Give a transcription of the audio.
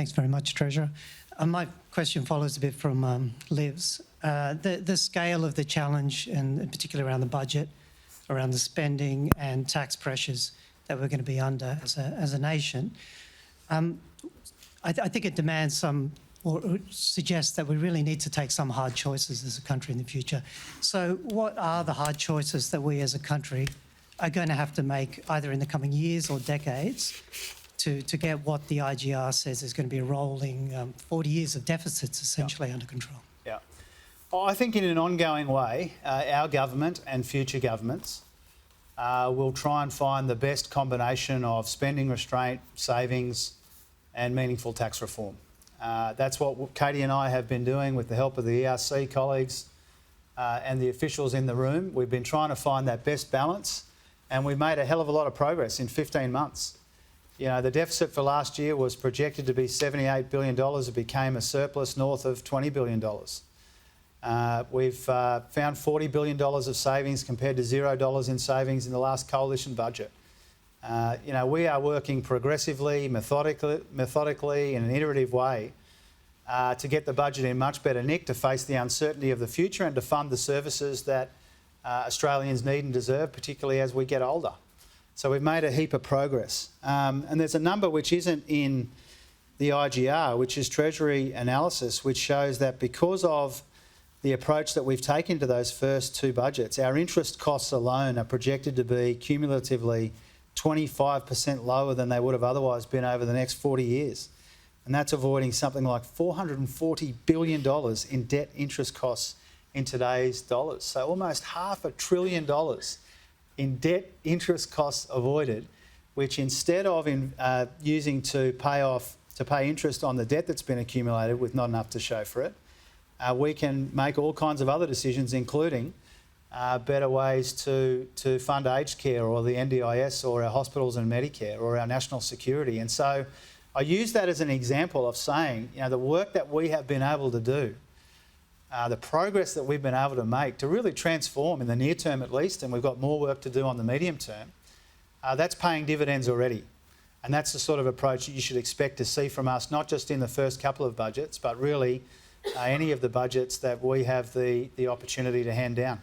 Thanks very much, Treasurer. My question follows a bit from Liv's. The scale of the challenge, and in particular around the budget, around the spending and tax pressures that we're going to be under as a nation, I think it demands some, or suggests that we really need to take some hard choices as a country in the future. So what are the hard choices that we as a country are going to have to make either in the coming years or decades to get what the IGR says is going to be a rolling 40 years of deficits essentially under control? Yeah. Well, I think in an ongoing way, our government and future governments will try and find the best combination of spending restraint, savings and meaningful tax reform. That's what Katie and I have been doing with the help of the ERC colleagues and the officials in the room. We've been trying to find that best balance, and we've made a hell of a lot of progress in 15 months. You know, the deficit for last year was projected to be $78 billion. It became a surplus north of $20 billion. We've found $40 billion of savings compared to $0 in savings in the last coalition budget. You know, we are working progressively, methodically in an iterative way to get the budget in much better nick to face the uncertainty of the future and to fund the services that Australians need and deserve, particularly as we get older. So we've made a heap of progress. And there's a number which isn't in the IGR, which is Treasury analysis, which shows that because of the approach that we've taken to those first two budgets, our interest costs alone are projected to be cumulatively 25% lower than they would have otherwise been over the next 40 years. And that's avoiding something like $440 billion in debt interest costs in today's dollars. So almost $500 billion in debt interest costs avoided, which instead of using to pay interest on the debt that's been accumulated with not enough to show for it, we can make all kinds of other decisions, including better ways to fund aged care or the NDIS or our hospitals and Medicare or our national security. And so I use that as an example of saying, you know, the work that we have been able to do, the progress that we've been able to make to really transform in the near term at least, and we've got more work to do on the medium term, that's paying dividends already. And that's the sort of approach that you should expect to see from us, not just in the first couple of budgets, but really any of the budgets that we have the opportunity to hand down.